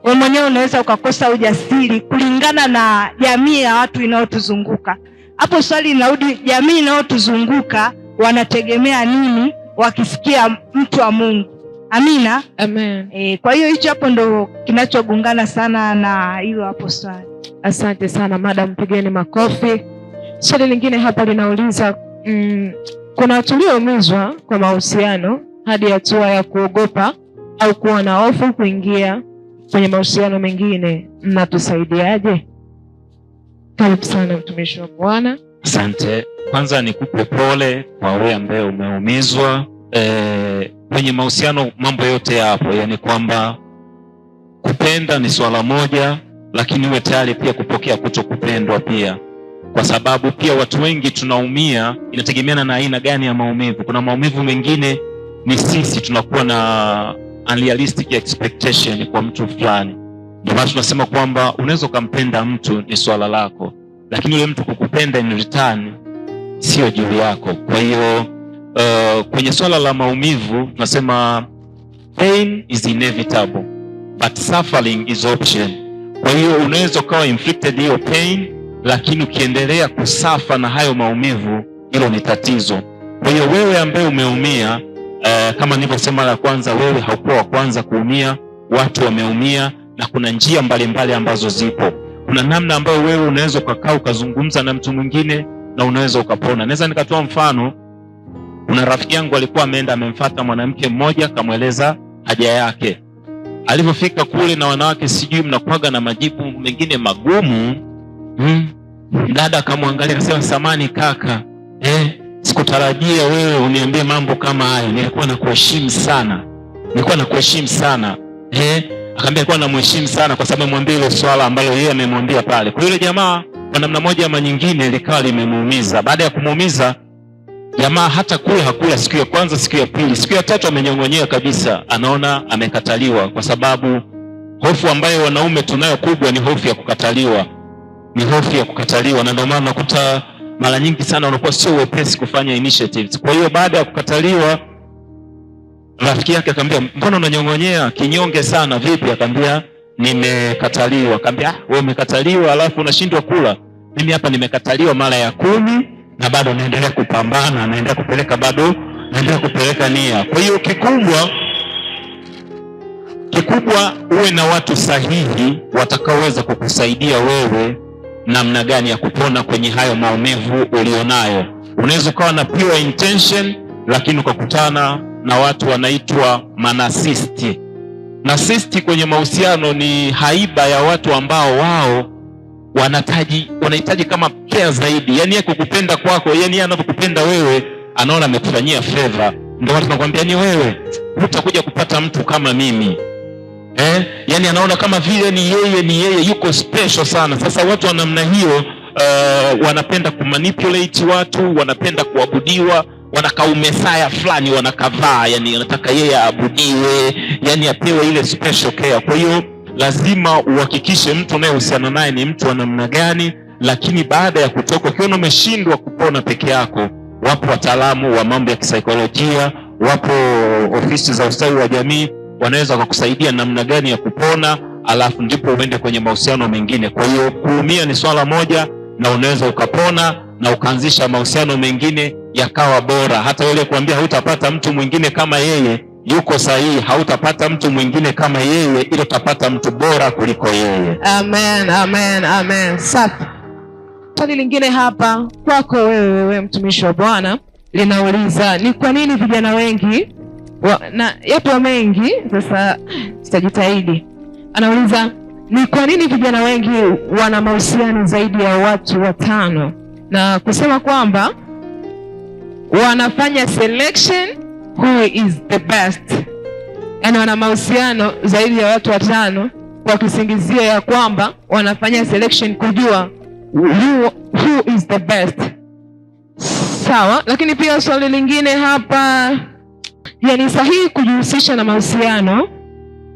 wewe mwenyewe unaweza ukakosa ujasiri kulingana na jamii ya watu inayotuzunguka. Hapo swali linarudi, jamii inayotuzunguka wanategemea nini wakisikia mtu wa Mungu? Amina. Amen. Kwa hiyo hicho hapo ndo kinachogongana sana na hilo hapo swali. Asante sana madam, pigeni makofi. Swali lingine hapa linauliza, kuna watu walioumizwa kwa mahusiano hadi hatua ya kuogopa au kuwa na hofu kuingia kwenye mahusiano mengine, mnatusaidiaje? Karibu sana mtumishi wa Bwana. Asante. Kwanza nikupe pole kwa wewe ambaye umeumizwa. Kwenye mahusiano mambo yote yapo, yani kwamba kupenda ni swala moja, lakini uwe tayari pia kupokea kutokupendwa pia, kwa sababu pia watu wengi tunaumia, inategemeana na aina gani ya maumivu. Kuna maumivu mengine ni sisi tunakuwa na unrealistic expectation kwa mtu fulani. Ndio maana tunasema kwamba unaweza ukampenda mtu, ni swala lako, lakini yule mtu kukupenda in return sio juu yako. Kwa hiyo kwenye swala la maumivu tunasema pain is inevitable but suffering is option. Kwa hiyo unaweza ukawa inflicted hiyo pain, lakini ukiendelea kusafa na hayo maumivu, hilo ni tatizo. Kwa hiyo wewe ambaye umeumia, kama nilivyosema la kwanza, wewe haukuwa wa kwanza kuumia, watu wameumia, na kuna njia mbalimbali ambazo zipo. Kuna namna ambayo wewe unaweza ukakaa ukazungumza na mtu mwingine na unaweza ukapona. Naweza nikatoa mfano. Kuna rafiki yangu alikuwa ameenda amemfuata mwanamke mmoja, kamweleza haja yake. Alipofika kule, na wanawake sijui mnakuaga na majibu mengine magumu. Dada akamwangalia akasema, samani kaka, sikutarajia wewe uniambie mambo kama hayo. Nilikuwa nakuheshimu sana. Akamwambia alikuwa anamheshimu sana kwa sababu mwambie ile swala ambalo yeye amemwambia pale. Kwa yule jamaa kwa namna moja ama nyingine likawa limemuumiza. Baada ya kumuumiza, jamaa hata kula hakula siku ya kwanza, siku ya pili, siku ya tatu amenyong'onyea kabisa, anaona amekataliwa, kwa sababu hofu ambayo wanaume tunayo kubwa ni hofu ya kukataliwa. Na ndio maana nakuta mara nyingi sana wanakuwa sio wepesi kufanya initiatives. Kwa hiyo baada ya kukataliwa, rafiki yake akamwambia, mbona unanyong'onyea kinyonge sana, vipi? Akamwambia, nimekataliwa. Akamwambia, wewe umekataliwa alafu unashindwa kula? Mimi hapa nimekataliwa mara ya 10 na bado naendelea kupambana, naendelea kupeleka nia. Kwa hiyo kikubwa uwe na watu sahihi watakaoweza kukusaidia wewe namna gani ya kupona kwenye hayo maumivu ulionayo. Unaweza ukawa na pure intention, lakini ukakutana na watu wanaitwa manasisti. Nasisti kwenye mahusiano ni haiba ya watu ambao wao wanahitaji kama care zaidi. Yani yeye kukupenda kwako, yani yeye anapokupenda wewe anaona amekufanyia favor. Ndio watu wanakuambia, ni wewe hutakuja kupata mtu kama mimi. Yani anaona kama vile ni yeye yuko special sana. Sasa watu wa namna hiyo wanapenda kumanipulate watu, wanapenda kuabudiwa, wanakaumesaya fulani wanakavaa, yani anataka yeye aabudiwe, yani apewe ile special care. Kwa hiyo lazima uhakikishe mtu unayehusiana naye ni mtu wa namna gani. Lakini baada ya kutoka, ukiona umeshindwa kupona peke yako, wapo wataalamu wa mambo ya kisaikolojia, wapo ofisi za ustawi wa jamii, wanaweza kukusaidia namna gani ya kupona, alafu ndipo uende kwenye mahusiano mengine. Kwa hiyo kuumia ni swala moja, na unaweza ukapona na ukaanzisha mahusiano mengine yakawa bora. Hata yule kuambia hutapata mtu mwingine kama yeye, yuko sahihi. Hautapata mtu mwingine kama yeye, ila utapata mtu bora kuliko yeye. Amen. Safi. Swali lingine hapa kwako wewe mtumishi wa Bwana linauliza, ni kwa nini vijana wengi na yapo mengi, sasa sitajitahidi. Anauliza, ni kwa nini vijana wengi wana mahusiano zaidi ya watu 5, na kusema kwamba wanafanya selection who is the best. Yani wana mahusiano zaidi ya watu 5 kwa kisingizio ya kwamba wanafanya selection kujua who is the best. Sawa, lakini pia swali lingine hapa, ni sahihi kujihusisha na mahusiano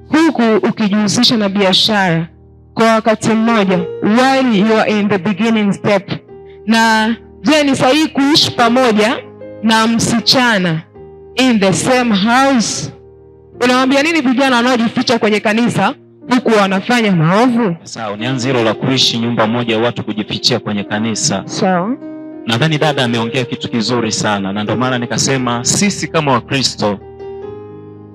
huku ukijihusisha na biashara kwa wakati mmoja while you are in the beginning step? Na je, ni sahihi kuishi pamoja na msichana in the same house? Unawaambia nini vijana wanaojificha kwenye kanisa huku wanafanya maovu? Sawa, nianze hilo la kuishi nyumba moja, watu kujifichia kwenye kanisa. Sawa. Nadhani dada ameongea kitu kizuri sana, na ndio maana nikasema sisi kama Wakristo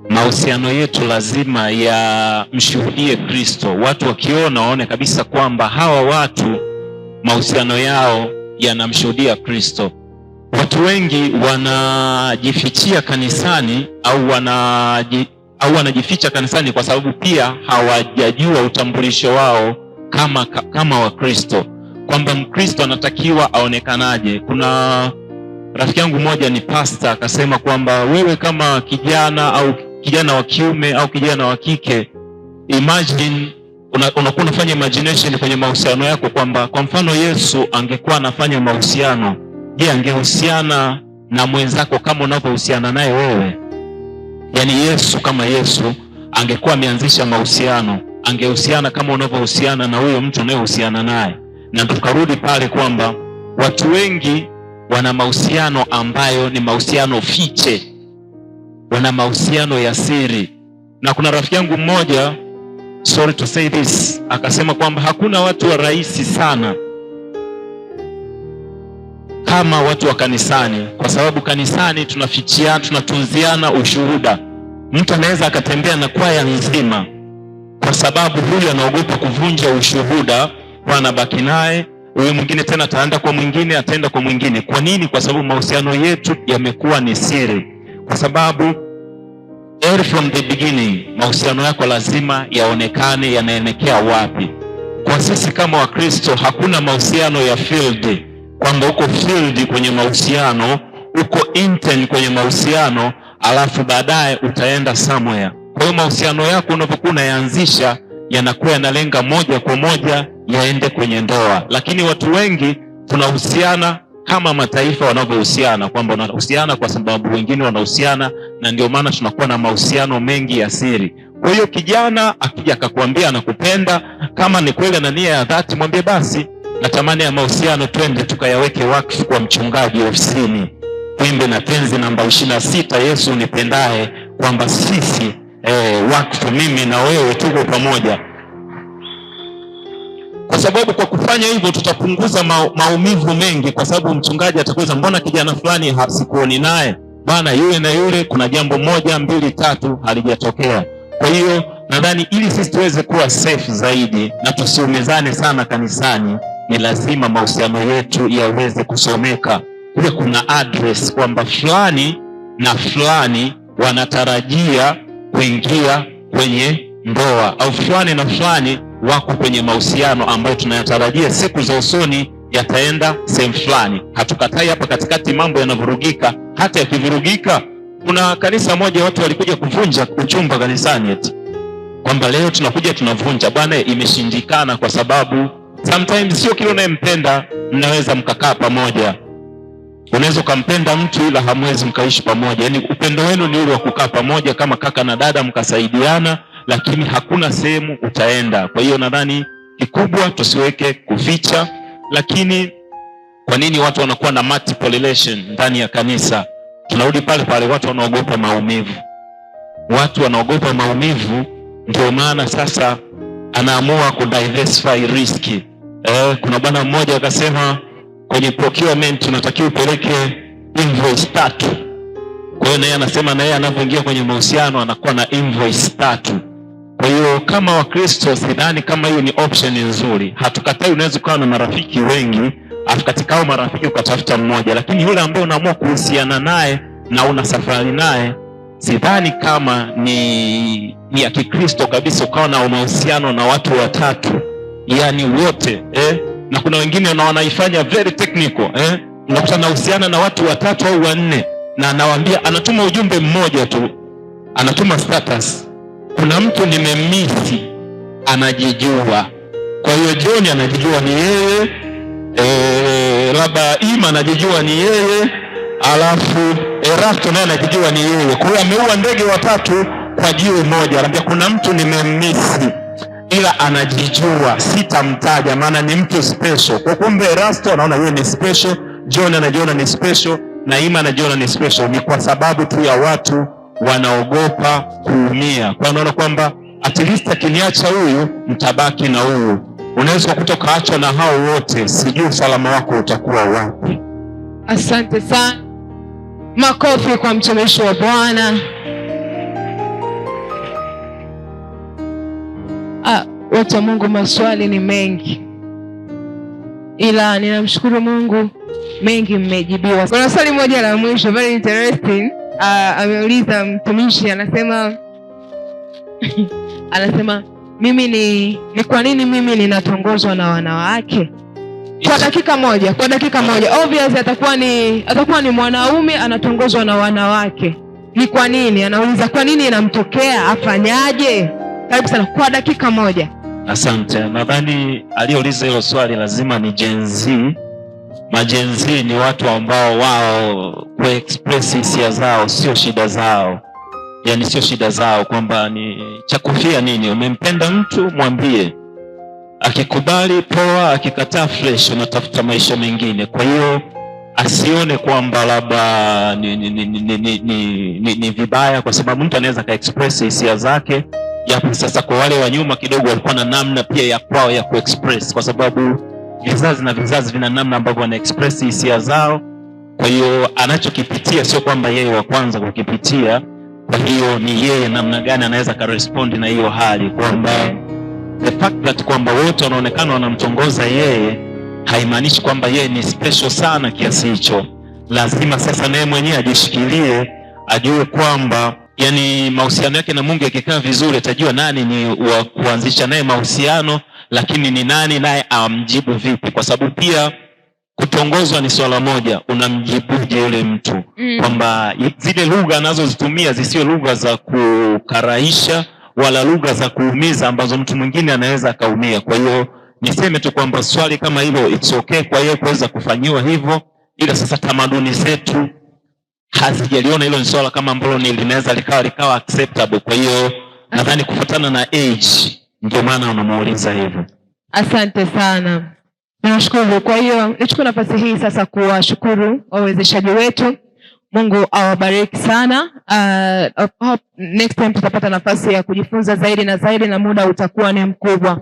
mahusiano yetu lazima yamshuhudie Kristo. Watu wakiona waone kabisa kwamba hawa watu mahusiano yao yanamshuhudia Kristo. Watu wengi wanajifichia kanisani au wanajificha kanisani kwa sababu pia hawajajua utambulisho wao kama Wakristo. kwamba Mkristo anatakiwa aonekanaje. Kuna rafiki yangu mmoja ni pastor, akasema kwamba wewe kama kijana au kijana wa kiume au kijana wa kike, imagine unakuwa unafanya imagination kwenye mahusiano yako kwamba kwa mfano Yesu angekuwa anafanya mahusiano, je, angehusiana na mwenzako kama unavyohusiana naye wewe? Yaani Yesu kama Yesu angekuwa ameanzisha mahusiano, angehusiana kama unavyohusiana na huyo mtu unayehusiana naye. Na tukarudi pale kwamba watu wengi wana mahusiano ambayo ni mahusiano fiche, wana mahusiano ya siri. Na kuna rafiki yangu mmoja, sorry to say this, akasema kwamba hakuna watu wa rahisi sana kama watu wa kanisani, kwa sababu kanisani tunatunziana ushuhuda. Mtu anaweza akatembea na kwaya nzima, kwa sababu huyu anaogopa kuvunja ushuhuda, kwa anabaki naye. Huyu mwingine tena ataenda kwa mwingine, ataenda kwa mwingine. Kwa nini? Kwa sababu mahusiano yetu yamekuwa ni siri. Kwa sababu early from the beginning, mahusiano yako lazima yaonekane yanaelekea wapi. Kwa sisi kama Wakristo hakuna mahusiano ya field, kwamba uko field kwenye mahusiano, uko intern kwenye mahusiano, alafu baadaye utaenda somewhere. Kwa hiyo mahusiano yako unapokuwa unayaanzisha yanakuwa yanalenga moja kwa moja yaende kwenye ndoa. Lakini watu wengi tunahusiana kama mataifa wanavyohusiana, kwamba wanahusiana kwa sababu wengine wanahusiana, na ndio maana tunakuwa na mahusiano mengi ya siri. Kwa hiyo kijana akija akakwambia anakupenda, kama ni kweli na nia ya dhati, mwambie basi natamani ya mahusiano twende tukayaweke wakfu kwa mchungaji ofisini. Wimbe na tenzi namba 26, Yesu unipendaye, kwamba sisi wakfu, mimi na wewe tuko pamoja. Kwa sababu kwa kufanya hivyo tutapunguza maumivu mengi, kwa sababu mchungaji atakuweza, mbona kijana fulani sikuoni naye bwana, yule na yule kuna jambo 1 2 3 halijatokea. Kwa hiyo nadhani ili sisi tuweze kuwa safe zaidi na tusiumezane sana kanisani, ni lazima mahusiano yetu yaweze kusomeka. Kule kuna address kwamba fulani na fulani wanatarajia kuingia kwenye ndoa, au fulani na fulani wako kwenye mahusiano ambayo tunayatarajia siku za usoni yataenda sehemu fulani. Hatukatai hapa katikati mambo yanavurugika, hata yakivurugika. Kuna kanisa moja watu walikuja kuvunja uchumba kanisani, eti kwamba leo tunakuja tunavunja. Bwana, imeshindikana, kwa sababu sometimes sio kile unayempenda mnaweza mkakaa pamoja. Unaweza ukampenda mtu ila hamwezi mkaishi pamoja. Yaani upendo wenu ni ule wa kukaa pamoja kama kaka na dada, mkasaidiana, lakini hakuna sehemu utaenda. Kwa hiyo nadhani kikubwa tusiweke kuficha. Lakini kwa nini watu wanakuwa na multiple relation ndani ya kanisa? Tunarudi pale pale, watu wanaogopa maumivu. Watu wanaogopa maumivu, ndio maana sasa anaamua kudiversify risk. Kuna bwana mmoja akasema kwenye procurement tunatakiwa upeleke invoice 3. Kwa hiyo naye anasema na yeye anapoingia kwenye mahusiano anakuwa na invoice 3. Kwa hiyo kama Wakristo sidhani kama hiyo ni option nzuri. Hatukatai unaweza kuwa na marafiki wengi, afu katika hao marafiki ukatafuta mmoja, lakini yule ambaye unaamua kuhusiana naye na una safari naye, sidhani kama ni ya Kikristo kabisa ukawa na mahusiano na watu watatu, yani wote na kuna wengine wanaifanya very technical unakuta anahusiana na watu watatu au 4, na anawaambia, anatuma ujumbe mmoja tu, anatuma status, kuna mtu nimemisi, anajijua. Kwa hiyo John anajijua ni yeye, labda Ima anajijua ni yeye, alafu Erasto naye anajijua ni yeye. Kwa hiyo ameua ndege watatu kwa jiwe moja. Anambia kuna mtu nimemisi, ila anajijua, sitamtaja maana ni mtu special. Kwa kumbe Erasto anaona yeye ni special, John anajiona ni special, na Ima anajiona ni special. Ni kwa sababu tu ya watu wanaogopa kuumia. Kwa unaona kwamba at least akiniacha huyu mtabaki na huyu. Unaweza kutoka acha na hao wote, sijui usalama wako utakuwa wapi. Asante sana. Makofi kwa mtumishi wa Bwana. Watu wa Mungu, maswali ni mengi, ila ninamshukuru Mungu mengi mmejibiwa. Kuna swali moja la mwisho very interesting. Ameuliza mtumishi, anasema mimi ni kwa nini mimi ninatongozwa na wanawake? Kwa dakika moja. Obviously atakuwa ni mwanaume anatongozwa na wanawake. Ni kwa nini? Anauliza kwa nini inamtokea, afanyaje? Karibu sana kwa dakika moja. Asante. Nadhani aliyeuliza hilo swali lazima ni Gen Z. Gen Z ni watu ambao wao kuexpress hisia zao sio shida zao. Yaani sio shida zao kwamba ni cha kufia nini. Umempenda mtu mwambie. Akikubali poa, akikataa fresh, unatafuta maisha mengine. Kwa hiyo asione kwamba labda ni vibaya, kwa sababu mtu anaweza ka express hisia zake. Yapo sasa kwa wale wa nyuma kidogo walikuwa na namna pia ya kwao ya kuexpress, kwa sababu vizazi na vizazi vina namna ambavyo wana express hisia zao. Kwa hiyo anachokipitia sio kwamba yeye wa kwanza kukipitia. Kwa hiyo ni yeye namna gani anaweza ka respond na hiyo hali, kwamba the fact that kwamba wote wanaonekana wanamtongoza yeye haimaanishi kwamba yeye ni special sana kiasi hicho. Lazima sasa naye mwenyewe ajishikilie, ajue kwamba yani mahusiano yake na Mungu yakikaa vizuri atajua nani ni wa kuanzisha naye mahusiano, lakini ni nani naye amjibu vipi, kwa sababu pia kutongozwa ni swala moja, unamjibuje yule mtu kwamba zile lugha anazozitumia zisiwe lugha za kukaraisha wala lugha za kuumiza ambazo mtu mwingine anaweza akaumia. Kwa hiyo niseme tu kwamba swali kama hilo it's okay kwa yeye kuweza kufanyiwa hivyo, ila sasa tamaduni zetu hazijaliona hilo ni swala kama ambalo linaweza likawa acceptable. Kwa hiyo nadhani kufuatana na age ndio maana unamuuliza hivyo. Asante sana. Nashukuru. Kwa hiyo nichukue nafasi hii sasa kuwashukuru wawezeshaji wetu. Mungu awabariki sana. Next time tutapata nafasi ya kujifunza zaidi na zaidi na muda utakuwa ni mkubwa.